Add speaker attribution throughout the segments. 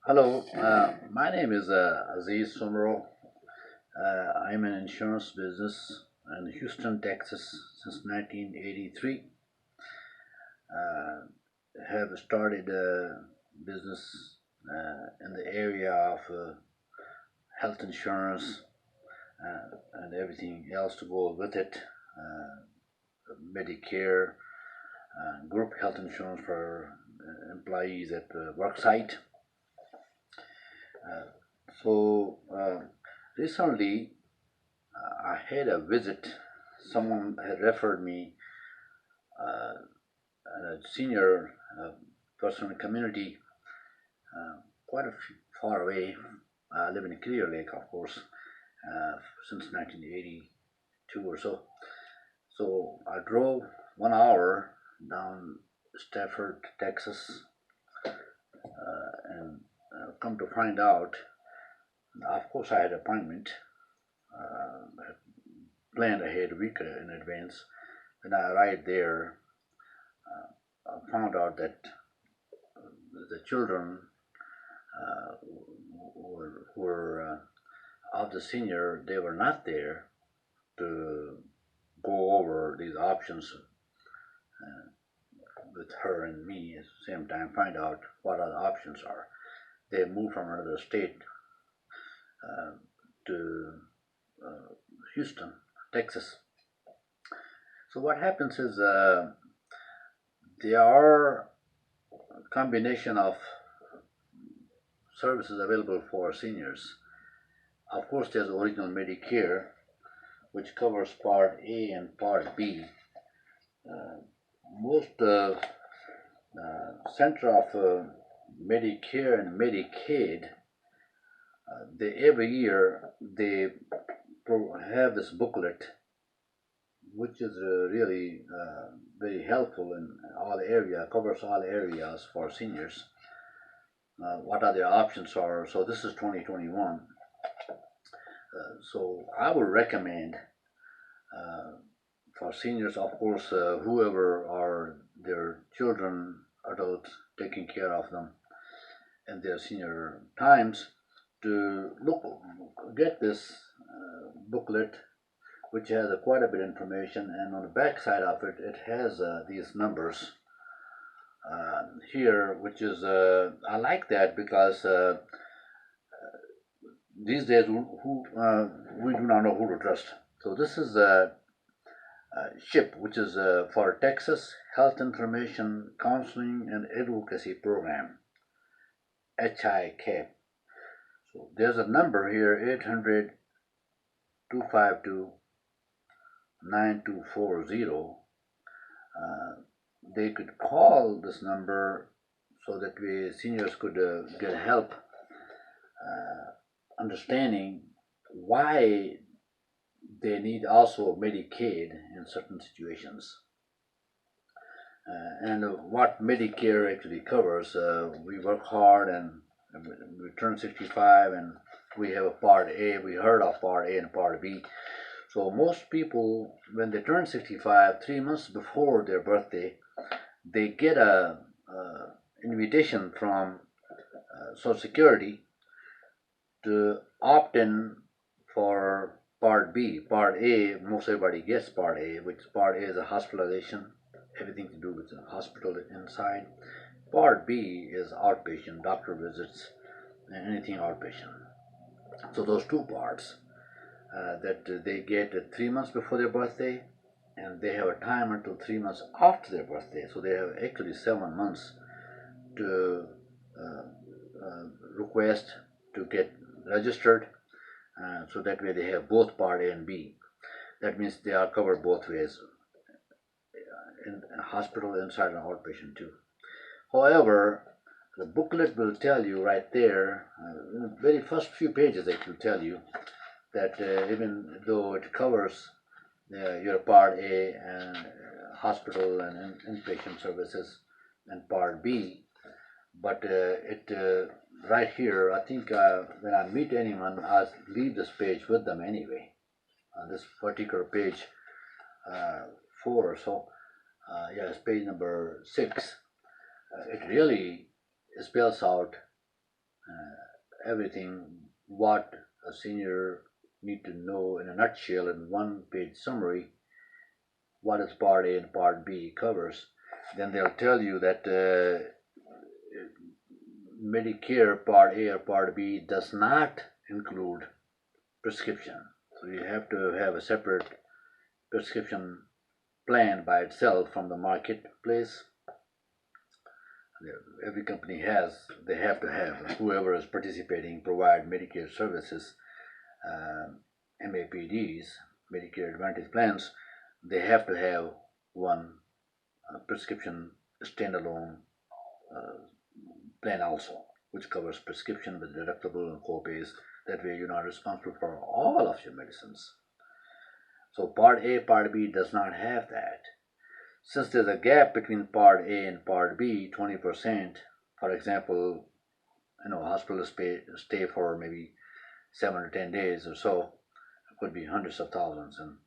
Speaker 1: Hello, my name is Aziz Sumro. I'm in insurance business in Houston, Texas since 1983. Uh, have started a business in the area of health insurance and everything else to go with it. Medicare, group health insurance for employees at the work site. Uh, so recently I had a visit. Someone had referred me uh, a senior person in the community, quite far away. I live in Clear Lake, of course, since 1982 or so. So I drove 1 hour down Stafford, Texas, and come to find out, of course, I had an appointment planned ahead a week in advance. When I arrived there, I found out that the children who were of the senior, they were not there to go over these options with her and me at the same time, find out what other options are. They moved from another state uh, to uh, Houston, Texas. So what happens is there are a combination of services available for seniors. Of course, there's original Medicare, which covers Part A and Part B. Uh, most center of Medicare and Medicaid, they every year they have this booklet, which is really very helpful in all area, covers all areas for seniors. What are their options are? So this is 2021. So I would recommend uh, for seniors, of course, whoever are their children, adults, taking care of them in their senior times, to get this booklet, which has quite a bit of information, and on the back side of it, it has these numbers here, which is I like that because these days we do not know who to trust. So this is SHIP, which is for Texas Health Information Counseling and Advocacy Program, HICAP. So there's a number here, 800 252 9240. They could call this number so that we seniors could get help understanding why they need also Medicaid in certain situations. And what Medicare actually covers. We work hard and we turn 65 and we have a Part A. We heard of Part A and Part B. So most people, when they turn 65, 3 months before their birthday, they get a invitation from Social Security to opt in for Part B. Part A, most everybody gets Part A, which Part A is a hospitalization, everything to do with the hospital inside. Part B is outpatient, doctor visits, and anything outpatient. So those two parts that they get 3 months before their birthday, and they have a time until 3 months after their birthday. So they have actually 7 months to uh, uh, request to get registered, so that way they have both Part A and B. That means they are covered both ways, in hospital inside and outpatient too. However, the booklet will tell you right there, in the very first few pages, it will tell you that even though it covers your Part A and hospital and inpatient services and Part B, but it right here, I think when I meet anyone, I leave this page with them anyway. This particular page 4 or so, yeah, it's page number 6. It really spells out everything what a senior need to know in a nutshell in one-page summary, what is Part A and Part B covers. Then they'll tell you that Medicare Part A or Part B does not include prescription. So you have to have a separate prescription plan by itself from the marketplace. Every company they have to have, whoever is participating, provide Medicare services, MAPDs, Medicare Advantage plans, they have to have one prescription standalone plan also, which covers prescription with deductible and co-pays. That way you're not responsible for all of your medicines. So Part A, Part B does not have that. Since there's a gap between Part A and Part B, 20%, for example, hospital stay for maybe 7 or 10 days or so, it could be hundreds of thousands, and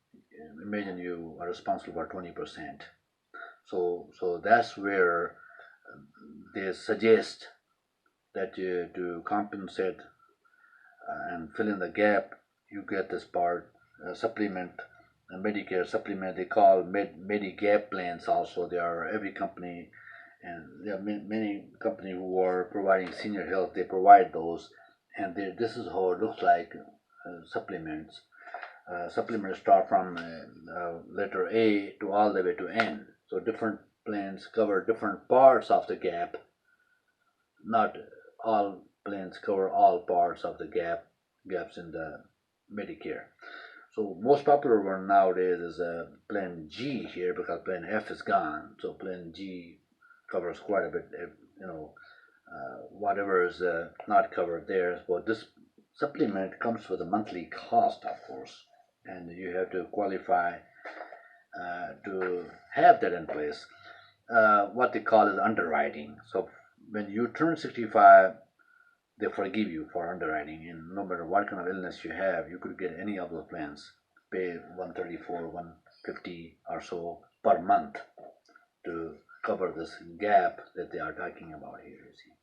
Speaker 1: imagine you are responsible for 20%. So that's where they suggest that to compensate and fill in the gap, you get this part supplement, a Medicare supplement. They call Medigap plans. Also, there are every company, and there are many companies who are providing senior health. They provide those, and this is how it looks like. Supplements. Supplements start from letter A to all the way to N. So different plans cover different parts of the gap. Not all plans cover all parts of the gaps in the Medicare. So most popular one nowadays is Plan G here, because Plan F is gone. So Plan G covers quite a bit. Whatever is not covered there. But this supplement comes with a monthly cost, of course, and you have to qualify to have that in place. What they call is underwriting. So when you turn 65, they forgive you for underwriting, and no matter what kind of illness you have, you could get any of those plans. Pay 134, 150 or so per month to cover this gap that they are talking about here. You see.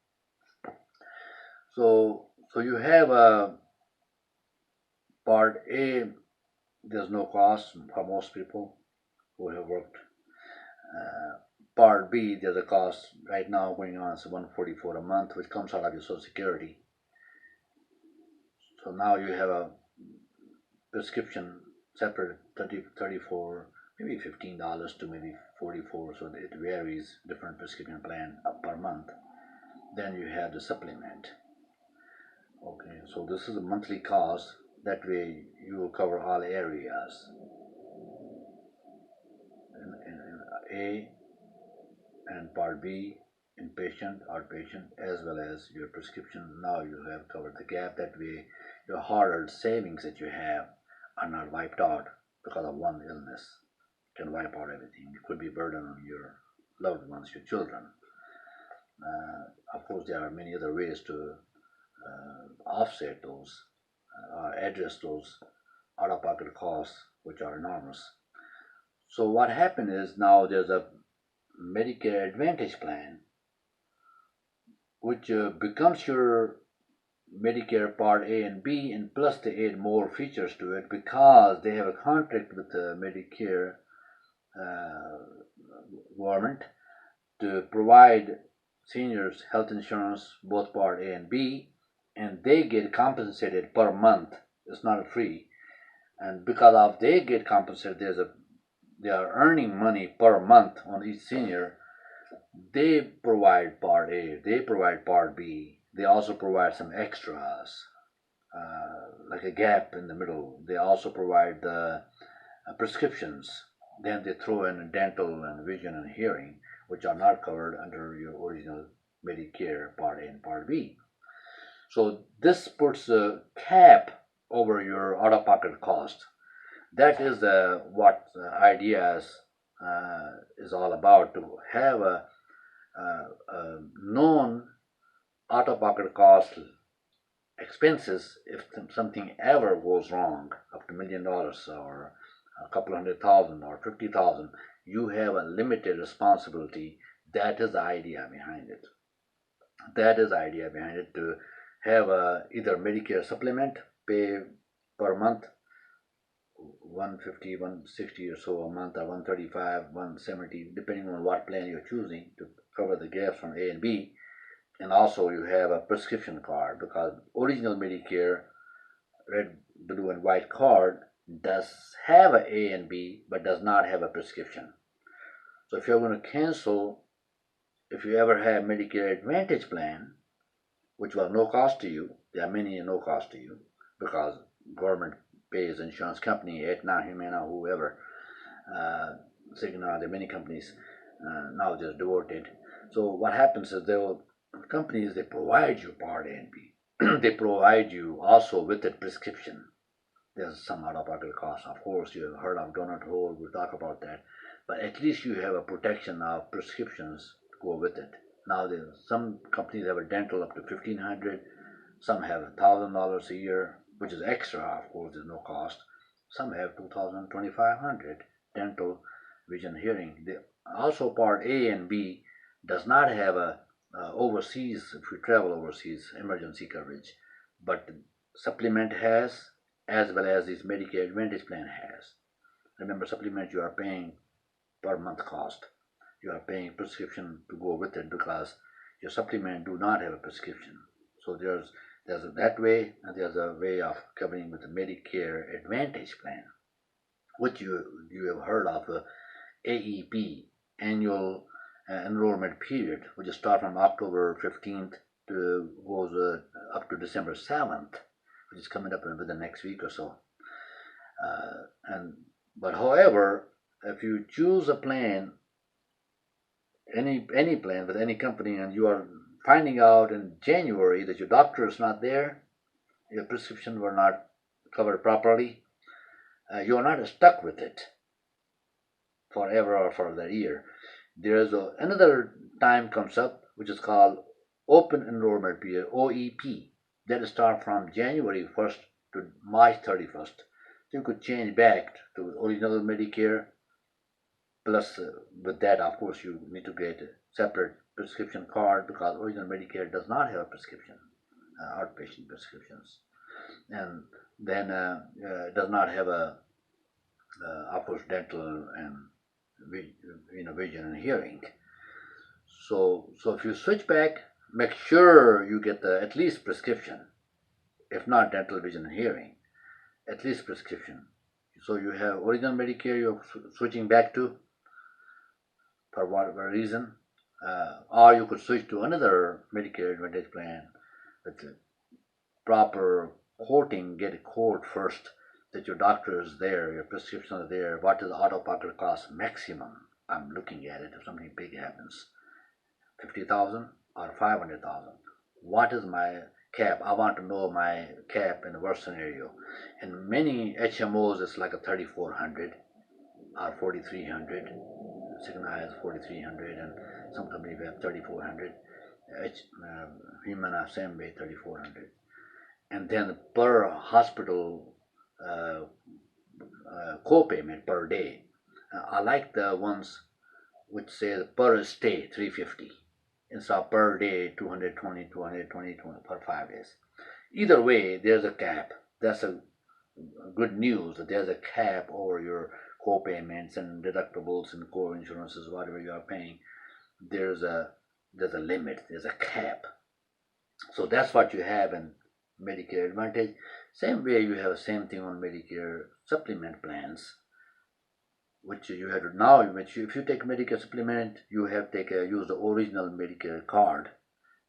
Speaker 1: So you have a Part A. There's no cost for most people who have worked. Part B, there's a cost right now going on, it's 144 a month, which comes out of your Social Security. So now you have a prescription separate, 34, maybe $15 to maybe 44, so it varies, different prescription plan per month. Then you have the supplement. Okay, so this is a monthly cost. That way you will cover all areas. In A and Part B, inpatient, outpatient, as well as your prescription. Now you have covered the gap. That way your hard-earned savings that you have are not wiped out because of one illness. It can wipe out everything. It could be a burden on your loved ones, your children. Of course, there are many other ways to offset those, address those out-of-pocket costs, which are enormous. So what happened is now there's a Medicare Advantage plan, which becomes your Medicare Part A and B, and plus they add more features to it because they have a contract with the Medicare government to provide seniors health insurance, both Part A and B, and they get compensated per month. It's not free, and because of they get compensated, they are earning money per month on each senior. They provide Part A, they provide Part B, they also provide some extras, like a gap in the middle. They also provide the prescriptions. Then they throw in dental and vision and hearing, which are not covered under your original Medicare Part A and Part B. So this puts a cap over your out-of-pocket cost. That is what the idea is all about, to have a known out-of-pocket cost expenses if something ever goes wrong, up to $1 million or a couple $100,000 or $50,000. You have a limited responsibility. That is the idea behind it. That is the idea behind it, to have either Medicare supplement, pay per month 150, 160 or so a month, or 135, 170, depending on what plan you're choosing to cover the gaps from A and B. And also you have a prescription card, because original Medicare red, blue, and white card does have a A and B, but does not have a prescription. So if you're going to cancel, if you ever have Medicare Advantage plan, which was no cost to you, there are many no cost to you, because government pays insurance company, Aetna, Humana, whoever, Cigna, there are many companies now just devoted. So what happens is companies, they provide you Part A and B. They provide you also with a prescription. There's some out-of-pocket cost. Of course, you have heard of donut hole. We'll talk about that. But at least you have a protection of prescriptions to go with it. Now, some companies have a dental up to $1,500. Some have $1,000 a year, which is extra. Of course, there's no cost. Some have $2,000, $2,500 dental, vision, hearing. Also, Part A and B does not have a overseas, if you travel overseas, emergency coverage, but supplement has, as well as this Medicare Advantage plan has. Remember, supplement you are paying per month cost. You are paying prescription to go with it, because your supplement do not have a prescription. So there's that way, and there's a way of covering with the Medicare Advantage plan, which you have heard of, AEP, annual enrollment period, which will start from October 15th to goes up to December 7th, which is coming up within the next week or so. But however, if you choose a plan, any plan with any company, and you are finding out in January that your doctor is not there, your prescription were not covered properly, you are not stuck with it forever or for that year. There's another time comes up, which is called open enrollment period, OEP. That start from January 1st to March 31st. So you could change back to original Medicare. Plus, with that, of course, you need to get a separate prescription card, because original Medicare does not have a prescription, outpatient prescriptions, and then does not have a, of course, dental and vision and hearing. So if you switch back, make sure you get at least prescription, if not dental, vision, and hearing, at least prescription. So you have original Medicare you're switching back to, for whatever reason, or you could switch to another Medicare Advantage plan with proper quoting, get a quote first that your doctor is there, your prescription is there, what is the out-of-pocket cost maximum I'm looking at it if something big happens, 50,000 or 500,000. What is my cap? I want to know my cap in the worst scenario. In many HMOs, it's like a 3,400 or 4,300. Cigna has 4,300, and some companies have 3,400. Humana same way, 3,400. And then per hospital co-payment per day. I like the ones which say per stay 350 instead of per day 220 per 5 days. Either way, there's a cap. That's a good news, that there's a cap over your co-payments and deductibles and co-insurances, whatever you are paying. There's a limit, there's a cap. So that's what you have in Medicare Advantage. Same way you have the same thing on Medicare supplement plans, which you have to now. If you take Medicare supplement, you have to use the original Medicare card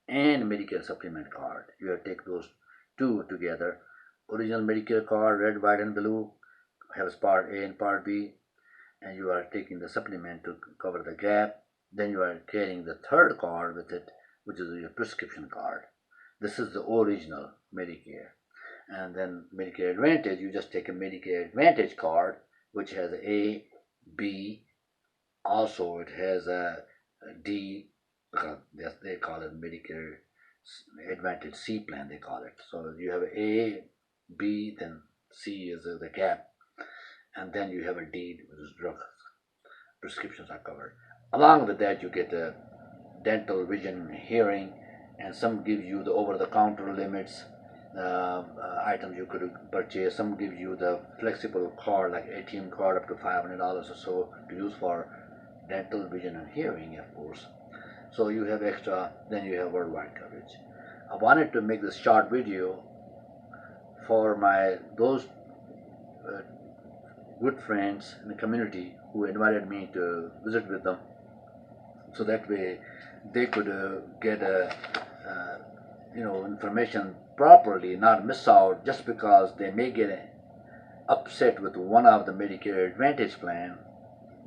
Speaker 1: and Medicare supplement card. You have to take those two together. Original Medicare card, red, white, and blue, has Part A and Part B, and you are taking the supplement to cover the gap. Then you are carrying the third card with it, which is your prescription card. This is the original Medicare. And then Medicare Advantage, you just take a Medicare Advantage card, which has A, B, also it has a D, because they call it Medicare Advantage C plan, they call it. So you have A, B, then C is the gap, and then you have a D, which is drug prescriptions are covered. Along with that, you get a dental, vision, hearing, and some give you the over-the-counter limits, items you could purchase. Some give you the flexible card, like ATM card, up to $500 or so to use for dental, vision, and hearing, of course. So you have extra, then you have worldwide coverage. I wanted to make this short video for those good friends in the community who invited me to visit with them, so that way they could get information properly, not miss out just because they may get upset with one of the Medicare Advantage plan.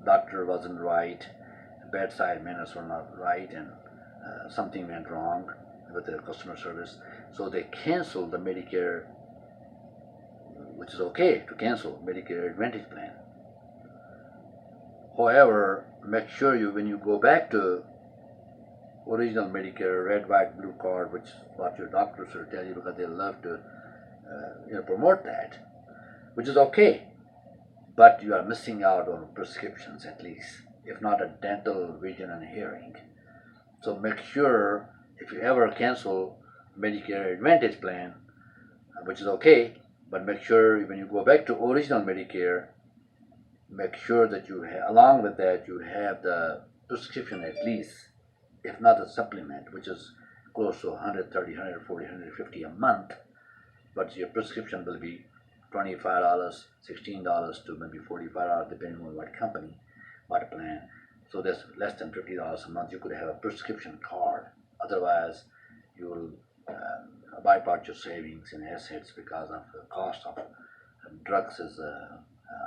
Speaker 1: Doctor wasn't right, bedside manners were not right, and something went wrong with their customer service, so they canceled the Medicare, which is okay to cancel Medicare Advantage plan. However, make sure when you go back to original Medicare, red, white, blue card, which is what your doctors will tell you, because they love to promote that, which is okay, but you are missing out on prescriptions, at least, if not a dental, vision, and hearing. So make sure, if you ever cancel Medicare Advantage plan, which is okay, but make sure when you go back to original Medicare, make sure that along with that, you have the prescription at least, if not a supplement, which is close to $130, $140, $150 a month, but your prescription will be $25, $16 to maybe $45, depending on what company, what plan. So that's less than $50 a month. You could have a prescription card. Otherwise, you will wipe out your savings and assets, because of the cost of drugs is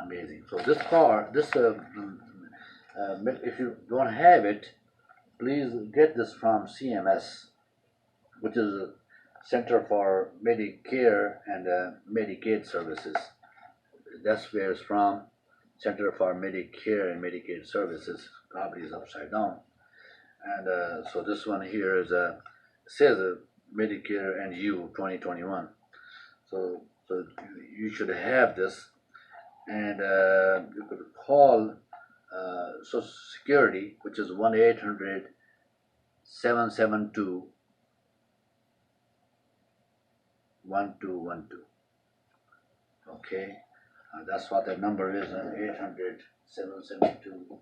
Speaker 1: amazing. So this card, if you don't have it, please get this from CMS, which is a Center for Medicare and Medicaid Services. That's where it's from. Center for Medicare and Medicaid Services. Probably is upside down. And so this one here says Medicare and You 2021. So you should have this, and you could call Social Security, which is 1-800-772-1212. Okay, that's what that number is, 800-772-1212.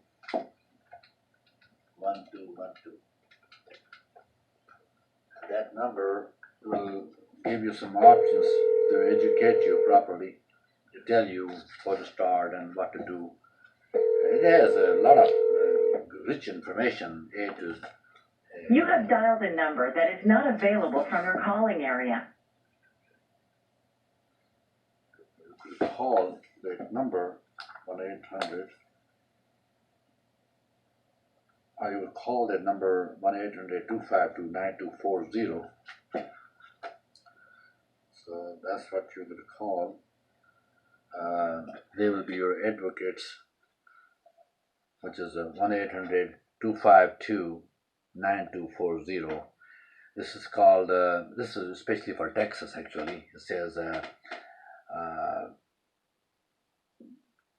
Speaker 1: That number will give you some options to educate you properly, to tell you how to start and what to do. It has a lot of rich information.
Speaker 2: You have dialed a number that is not available from your calling area.
Speaker 1: You call that number, 1-800, or you will call that number, 1-800-252-9240. So that's what you're going to call. They will be your advocates, which is 1-800-252-9240. This is called, this is especially for Texas, actually. It says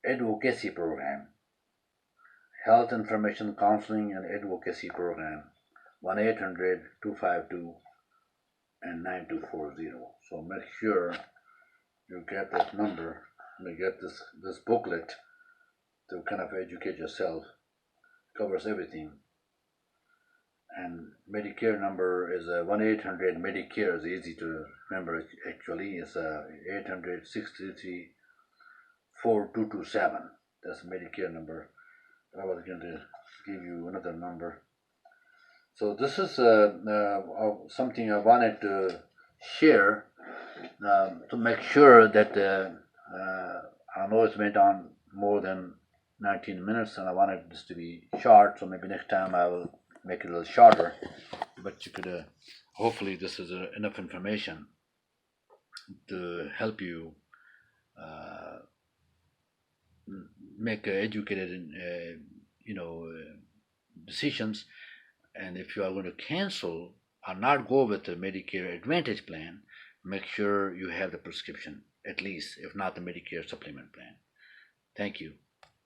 Speaker 1: advocacy program, health information counseling and advocacy program, 1-800-252-9240. So make sure you get that number, and you get this booklet to kind of educate yourself. Covers everything. And Medicare number is 1-800-Medicare. Is easy to remember. Actually, it's 800-633-4227. That's Medicare number. I was going to give you another number. So this is something I wanted to share to make sure that I know it's went on more than 19 minutes, and I wanted this to be short, so maybe next time I will make it a little shorter. But you could, hopefully this is enough information to help you make educated decisions. And if you are going to cancel or not go with the Medicare Advantage plan, make sure you have the prescription, at least, if not the Medicare supplement plan. Thank you.